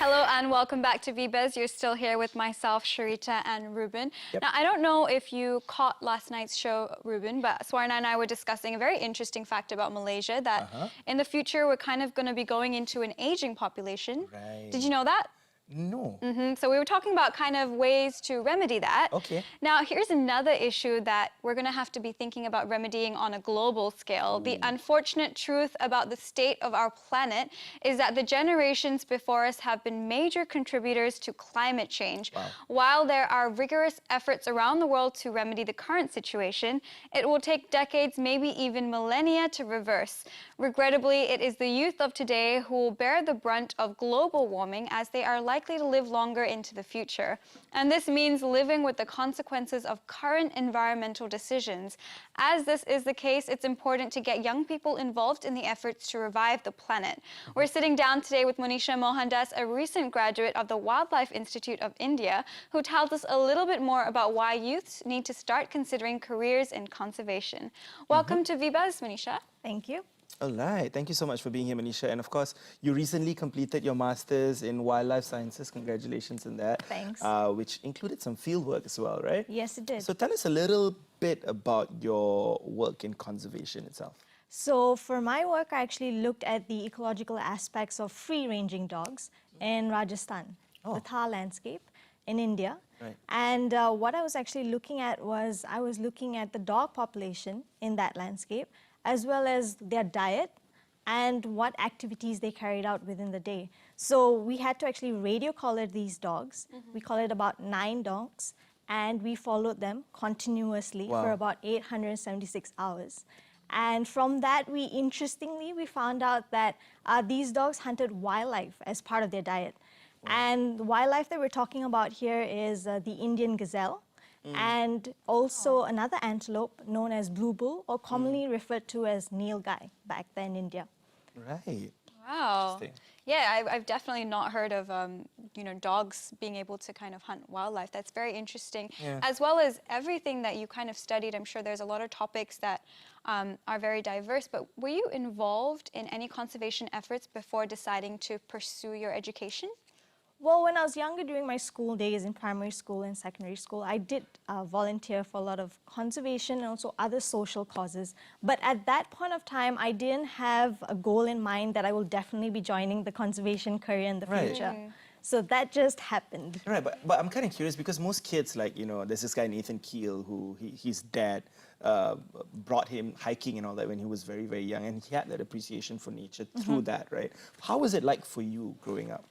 Hello and welcome back to VBuzz. You're still here with myself, Sharita and Ruben. Yep. Now, I don't know if you caught last night's show, Ruben, but Swarna and I were discussing a very interesting fact about Malaysia, that in the future we're kind of going to be going into an aging population. Right. Did you know that? No. So we were talking about kind of ways to remedy that. Okay. Now, here's another issue that we're going to have to be thinking about remedying on a global scale. The unfortunate truth about the state of our planet is that the generations before us have been major contributors to climate change. Wow. While there are rigorous efforts around the world to remedy the current situation, it will take decades, maybe even millennia, to reverse. Regrettably, it is the youth of today who will bear the brunt of global warming, as they are likely to live longer into the future. And this means living with the consequences of current environmental decisions. As this is the case, it's important to get young people involved in the efforts to revive the planet. We're sitting down today with Monisha Mohandas, a recent graduate of the Wildlife Institute of India, who tells us a little bit more about why youths need to start considering careers in conservation. Welcome to VBuzz, Monisha. Thank you. All right. Thank you so much for being here, Monisha. And of course, you recently completed your master's in wildlife sciences. Congratulations on that. Thanks. Which included some field work as well, right? Yes, it did. So tell us a little bit about your work in conservation itself. So for my work, I actually looked at the ecological aspects of free-ranging dogs in Rajasthan, the Thar landscape in India. Right. And what I was actually looking at was, I was looking at the dog population in that landscape, as well as their diet and what activities they carried out within the day. So we had to actually radio collar these dogs. We collared about 9 dogs, and we followed them continuously for about 876 hours. And from that, interestingly, we found out that these dogs hunted wildlife as part of their diet. And the wildlife that we're talking about here is the Indian gazelle, and also another antelope known as blue bull, or commonly referred to as nilgai back then in India. Right. Wow. Interesting. Yeah, I've definitely not heard of, dogs being able to kind of hunt wildlife. That's very interesting. Yeah. As well as everything that you kind of studied, I'm sure there's a lot of topics that are very diverse, but were you involved in any conservation efforts before deciding to pursue your education? Well, when I was younger, during my school days in primary school and secondary school, I did volunteer for a lot of conservation and also other social causes. But at that point of time, I didn't have a goal in mind that I will definitely be joining the conservation career in the future. So that just happened. Right, but I'm kind of curious because most kids, like, there's this guy, Nathan Keel, who his dad brought him hiking and all that when he was very, very young. And he had that appreciation for nature through that, right? How was it like for you growing up?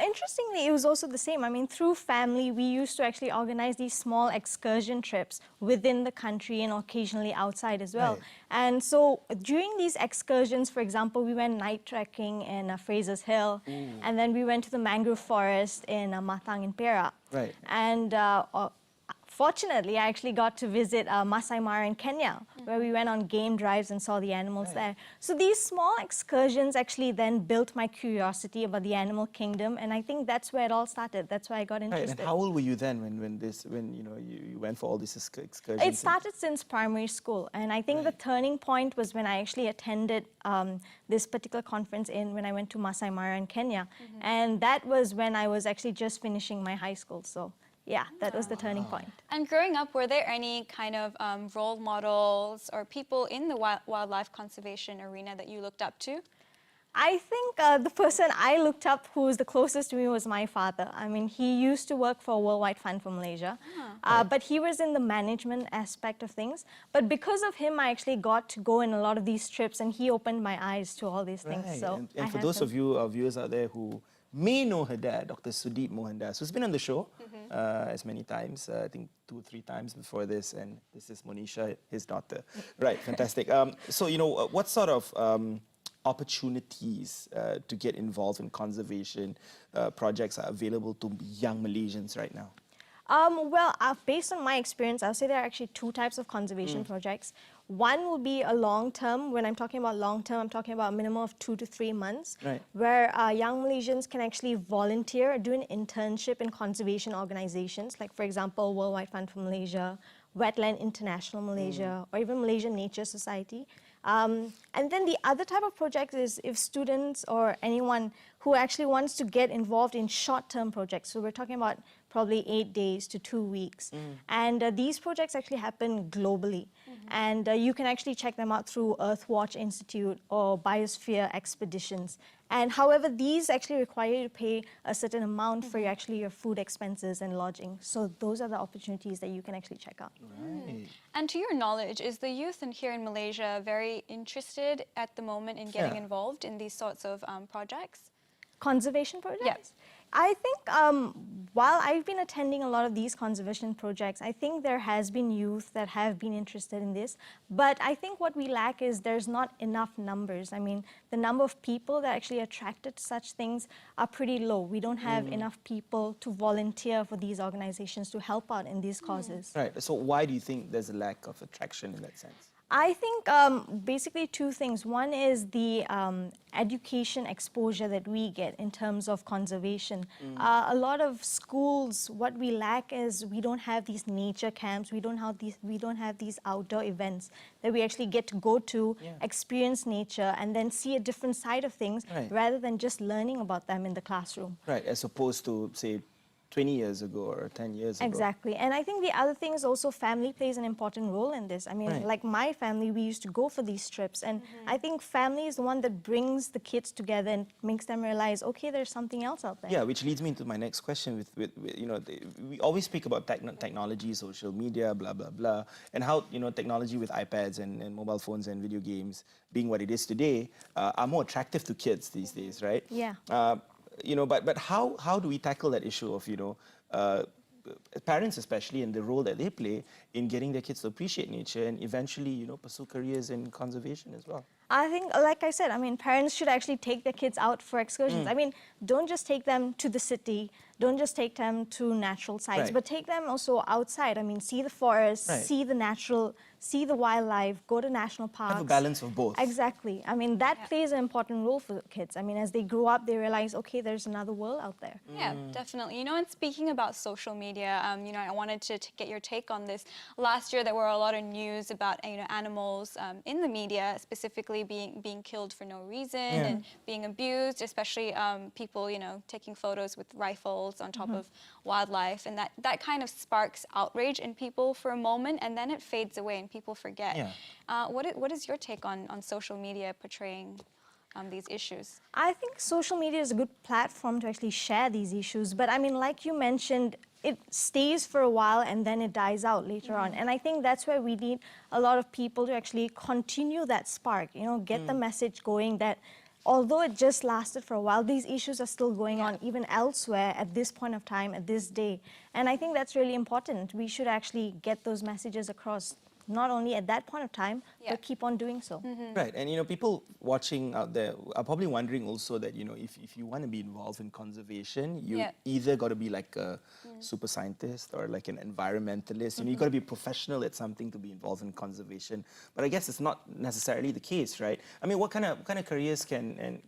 Interestingly, it was also the same. I mean, through family, we used to actually organize these small excursion trips within the country and occasionally outside as well. Right. And so during these excursions, for example, we went night trekking in Fraser's Hill, and then we went to the mangrove forest in Matang in Perak. Right. And fortunately, I actually got to visit Masai Mara in Kenya, where we went on game drives and saw the animals there. So these small excursions actually then built my curiosity about the animal kingdom, and I think that's where it all started. That's why I got interested. Right, and how old were you then when you went for all these excursions? It started since primary school, and I think the turning point was when I actually attended this particular conference when I went to Masai Mara in Kenya, and that was when I was actually just finishing my high school. So yeah, that was the turning point. And growing up, were there any kind of role models or people in the wildlife conservation arena that you looked up to? I think the person I looked up who was the closest to me was my father. I mean, he used to work for Worldwide Fund for Malaysia, but he was in the management aspect of things. But because of him, I actually got to go in a lot of these trips, and he opened my eyes to all these things. So and for those of you, our viewers out there who may know her dad, Dr. Sudeep Mohandas, who's been on the show as many times, I think 2 or 3 times before this, and this is Monisha, his daughter. Right, fantastic. So, what sort of opportunities to get involved in conservation projects are available to young Malaysians right now? Well, based on my experience, I would say there are actually 2 types of conservation projects. One will be a long-term. When I'm talking about long-term, I'm talking about a minimum of 2 to 3 months, where young Malaysians can actually volunteer or do an internship in conservation organizations, like, for example, Worldwide Fund for Malaysia, Wetland International Malaysia, or even Malaysian Nature Society. And then the other type of project is if students or anyone who actually wants to get involved in short-term projects. So we're talking about probably 8 days to 2 weeks. And these projects actually happen globally. And you can actually check them out through Earthwatch Institute or Biosphere Expeditions. And however, these actually require you to pay a certain amount for your food expenses and lodging. So those are the opportunities that you can actually check out. Right. And to your knowledge, is the youth in here in Malaysia very interested at the moment in getting involved in these sorts of projects? Conservation projects? Yes. I think while I've been attending a lot of these conservation projects, I think there has been youth that have been interested in this. But I think what we lack is there's not enough numbers. I mean, the number of people that actually attracted to such things are pretty low. We don't have enough people to volunteer for these organizations to help out in these causes. Right. So why do you think there's a lack of attraction in that sense? I think basically two things. One is the education exposure that we get in terms of conservation. A lot of schools, what we lack is we don't have these nature camps. We don't have these outdoor events that we actually get to go to, experience nature, and then see a different side of things rather than just learning about them in the classroom. Right. As opposed to, say, 20 years ago or 10 years ago. Exactly. And I think the other thing is also family plays an important role in this. I mean, like my family, we used to go for these trips. And I think family is the one that brings the kids together and makes them realize, okay, there's something else out there. Yeah, which leads me into my next question with you know, we always speak about technology, social media, blah, blah, blah, and how, you know, technology with iPads and mobile phones and video games being what it is today are more attractive to kids these days, right? Yeah. You know, but how do we tackle that issue of, you know, parents especially and the role that they play in getting their kids to appreciate nature and eventually, you know, pursue careers in conservation as well? I think, like I said, I mean, parents should actually take their kids out for excursions. I mean, don't just take them to the city, don't just take them to natural sites, but take them also outside. I mean, see the forest, see the natural, see the wildlife, go to national parks. Have a balance of both. Exactly. I mean, that plays an important role for kids. I mean, as they grow up, they realize, okay, there's another world out there. Yeah, definitely. You know, and speaking about social media, you know, I wanted to get your take on this. Last year, there were a lot of news about, you know, animals in the media, specifically being killed for no reason and being abused, especially people, you know, taking photos with rifles on top of wildlife. And that kind of sparks outrage in people for a moment, and then it fades away and people forget. What is your take on social media portraying these issues? I think social media is a good platform to actually share these issues. But I mean, like you mentioned, it stays for a while and then it dies out later on. And I think that's where we need a lot of people to actually continue that spark, you know, get the message going that although it just lasted for a while, these issues are still going on even elsewhere at this point of time, at this day. And I think that's really important. We should actually get those messages across, not only at that point of time, but keep on doing so. Right, and you know, people watching out there are probably wondering also that, you know, if you want to be involved in conservation, you either got to be like a super scientist or like an environmentalist. You know, you got to be professional at something to be involved in conservation. But I guess it's not necessarily the case, right? I mean, what kind of careers can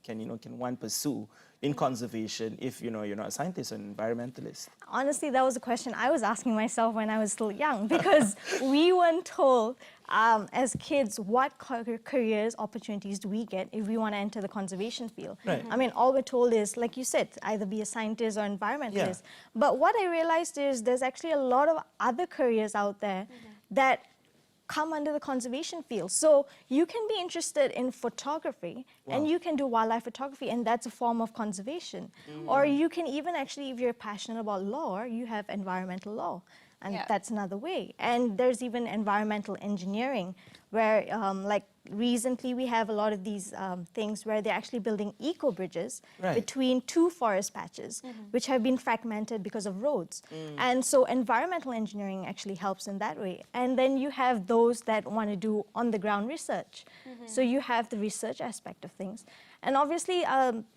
one pursue in conservation if, you know, you're not a scientist or an environmentalist? Honestly, that was a question I was asking myself when I was still young, because we weren't told as kids what careers, opportunities do we get if we want to enter the conservation field. I mean, all we're told is, like you said, either be a scientist or environmentalist. But what I realized is there's actually a lot of other careers out there that come under the conservation field. So you can be interested in photography and you can do wildlife photography, and that's a form of conservation. Or you can even actually, if you're passionate about law, you have environmental law, and that's another way. And there's even environmental engineering, where like recently we have a lot of these things where they're actually building eco-bridges between two forest patches, which have been fragmented because of roads. And so environmental engineering actually helps in that way. And then you have those that want to do on-the-ground research. So you have the research aspect of things. And obviously,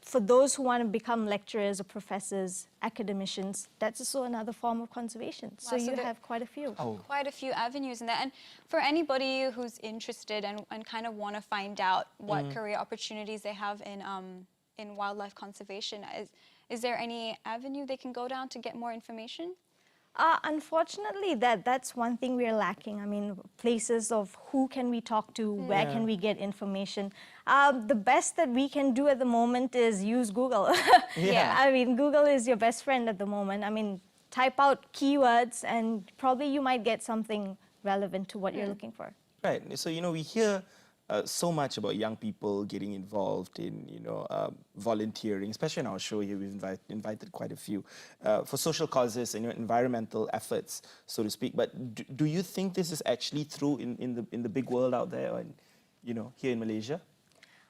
for those who want to become lecturers or professors, academicians, that's also another form of conservation. So you have quite a few. Quite a few avenues in that. And for anybody who's interested and kind of want to find out what career opportunities they have in wildlife conservation, is there any avenue they can go down to get more information? Unfortunately, that's one thing we're lacking. I mean, places of who can we talk to, where can we get information. The best that we can do at the moment is use Google. Yeah. I mean, Google is your best friend at the moment. I mean, type out keywords and probably you might get something relevant to what you're looking for. Right. So, we hear so much about young people getting involved in, volunteering, especially in our show here. We've invited quite a few for social causes and environmental efforts, so to speak. But do you think this is actually true in the big world out there, and, here in Malaysia?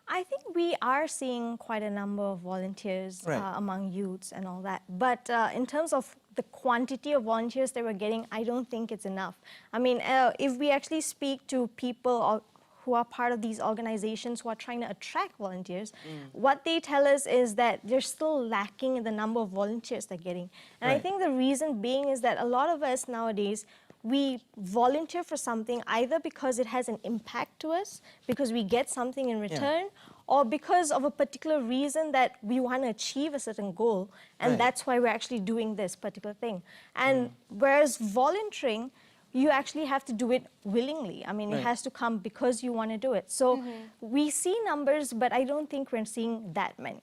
I think we are seeing quite a number of volunteers among youths and all that. But in terms of the quantity of volunteers that we're getting, I don't think it's enough. I mean, if we actually speak to people who are part of these organizations who are trying to attract volunteers, what they tell us is that they're still lacking in the number of volunteers they're getting. And I think the reason being is that a lot of us nowadays, we volunteer for something either because it has an impact to us, because we get something in return, or because of a particular reason that we want to achieve a certain goal, and that's why we're actually doing this particular thing. And whereas volunteering, you actually have to do it willingly. I mean, it has to come because you want to do it. So we see numbers, but I don't think we're seeing that many.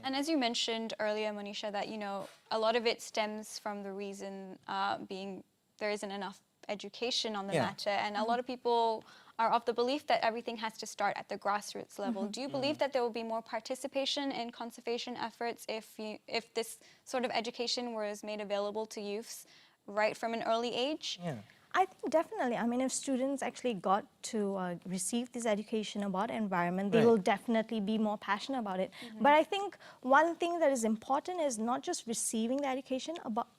And as you mentioned earlier, Monisha, that, a lot of it stems from the reason being there isn't enough education on the matter. And a lot of people are of the belief that everything has to start at the grassroots level. Do you believe that there will be more participation in conservation efforts if this sort of education was made available to youths right from an early age? Yeah. I think definitely. I mean, if students actually got to receive this education about environment, they will definitely be more passionate about it. But I think one thing that is important is not just receiving the education,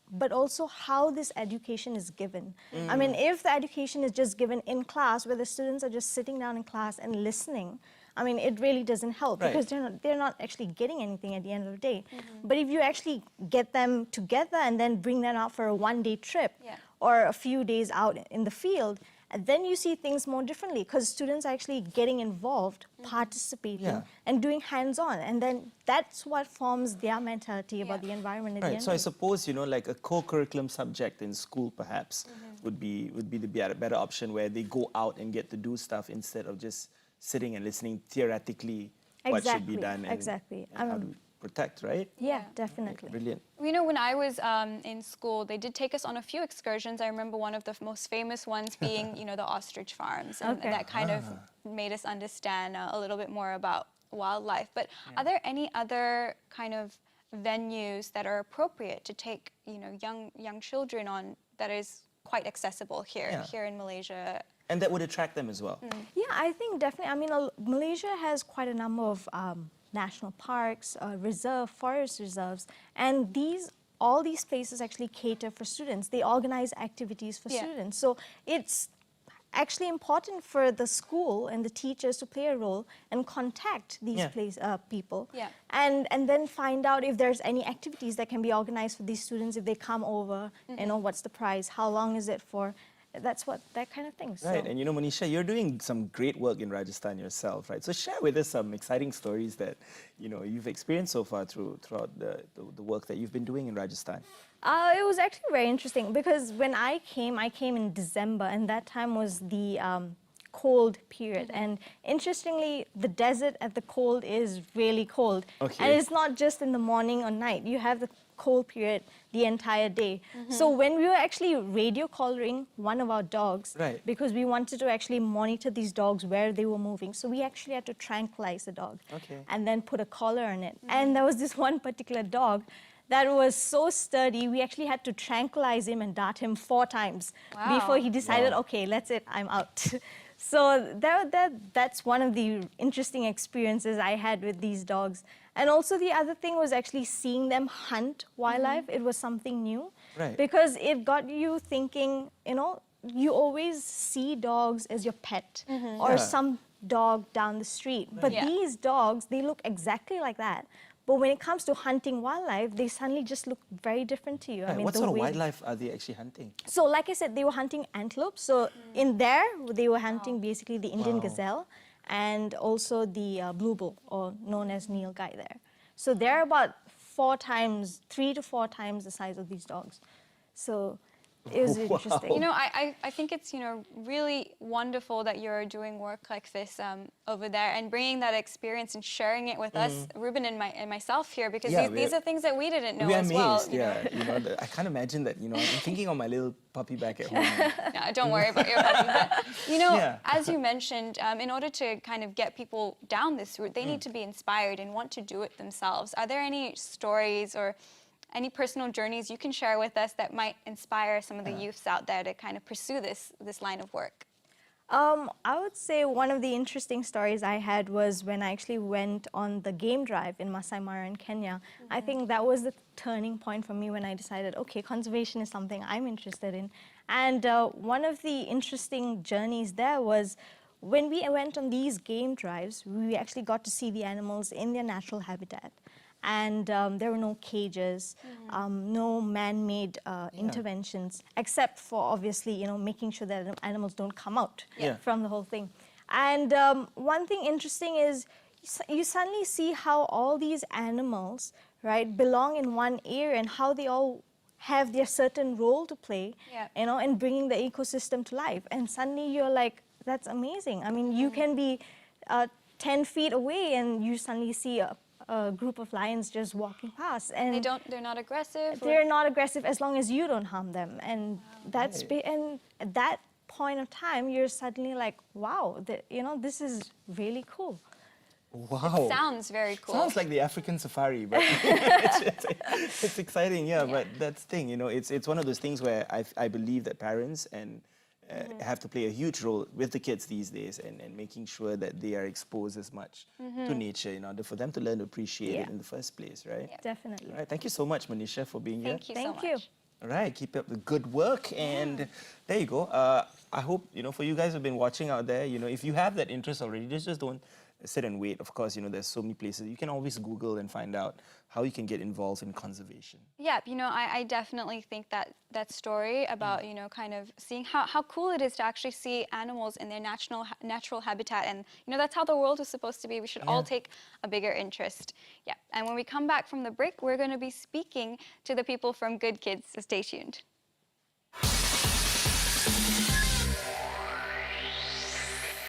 but also how this education is given. I mean, if the education is just given in class, where the students are just sitting down in class and listening, I mean, it really doesn't help because they're not actually getting anything at the end of the day. But if you actually get them together and then bring them out for a one-day trip or a few days out in the field, and then you see things more differently because students are actually getting involved, participating, and doing hands-on. And then that's what forms their mentality about the environment at the end So of I it. suppose, like a co-curriculum subject in school perhaps would be the better option, where they go out and get to do stuff instead of just sitting and listening theoretically what should be done and how to protect, right? Yeah, definitely. Brilliant. When I was in school, they did take us on a few excursions. I remember one of the most famous ones being, the ostrich farms. And that kind of made us understand a little bit more about wildlife. But are there any other kind of venues that are appropriate to take, young children on that is quite accessible here in Malaysia? And that would attract them as well. Yeah, I think definitely. I mean, Malaysia has quite a number of national parks, forest reserves, and all these places actually cater for students. They organize activities for students. So it's actually important for the school and the teachers to play a role and contact these people and then find out if there's any activities that can be organized for these students if they come over, what's the price, how long is it for, that kind of thing. Right, So. and Monisha, you're doing some great work in Rajasthan yourself, right? So share with us some exciting stories that, you've experienced so far throughout the work that you've been doing in Rajasthan. It was actually very interesting because when I came in December, and that time was the cold period. And interestingly, the desert at the cold is really cold. And it's not just in the morning or night. You have the cold period the entire day. So when we were actually radio collaring one of our dogs, because we wanted to actually monitor these dogs where they were moving, so we actually had to tranquilize the dog and then put a collar on it. And there was this one particular dog that was so sturdy, we actually had to tranquilize him and dart him 4 times before he decided, okay, that's it, I'm out. So that's one of the interesting experiences I had with these dogs. And also the other thing was actually seeing them hunt wildlife. It was something new because it got you thinking, you always see dogs as your pet or some dog down the street. But these dogs, they look exactly like that. But when it comes to hunting wildlife, they suddenly just look very different to you. I mean, what sort of wildlife are they actually hunting? So like I said, they were hunting antelope. So in there, they were hunting basically the Indian gazelle and also the blue bull, or known as nilgai there. So they're about 3 to 4 times the size of these dogs. So it was really Wow. interesting. You know, I think it's, you know, really wonderful that you're doing work like this over there and bringing that experience and sharing it with us, Ruben and myself here, because Yeah, these are things that we didn't know We're as amazed, well. You know? yeah. You know, I can't imagine that, you know, I'm thinking of my little puppy back at home. And, No, don't worry about your puppy. But, you know, Yeah. as you mentioned, in order to kind of get people down this route, they need to be inspired and want to do it themselves. Are there any stories or any personal journeys you can share with us that might inspire some of the youths out there to kind of pursue this line of work? I would say one of the interesting stories I had was when I actually went on the game drive in Masai Mara in Kenya. I think that was the turning point for me when I decided, okay, conservation is something I'm interested in. And one of the interesting journeys there was when we went on these game drives, we actually got to see the animals in their natural habitat. And there were no cages, no man-made interventions, except for obviously, you know, making sure that animals don't come out Yeah. from the whole thing. And one thing interesting is you suddenly see how all these animals, right, belong in one area and how they all have their certain role to play, Yeah. you know, in bringing the ecosystem to life. And suddenly you're like, that's amazing. I mean, you can be 10 feet away and you suddenly see a group of lions just walking past, and They're not aggressive? Or- they're not aggressive as long as you don't harm them. And that's Right. and at that point of time, you're suddenly like, wow, you know, this is really cool. Wow. Sounds very cool. Sounds like the African safari, but it's exciting, yeah, But that's the thing, you know, it's one of those things where I believe that parents and have to play a huge role with the kids these days and making sure that they are exposed as much to nature in order for them to learn to appreciate it in the first place, right? Definitely. All right, thank you so much, Monisha, for being Thank you so Thank much. you. All right, keep up the good work, and there you go. I hope, you know, for you guys who've been watching out there, you know, if you have that interest already, just don't sit and wait. Of course, you know, there's so many places. You can always Google and find out how you can get involved in conservation. Yeah, you know, I definitely think that story about, you know, kind of seeing how cool it is to actually see animals in their natural habitat. And, you know, that's how the world is supposed to be. We should all take a bigger interest. Yeah, and when we come back from the break, we're going to be speaking to the people from Good Kids, so stay tuned.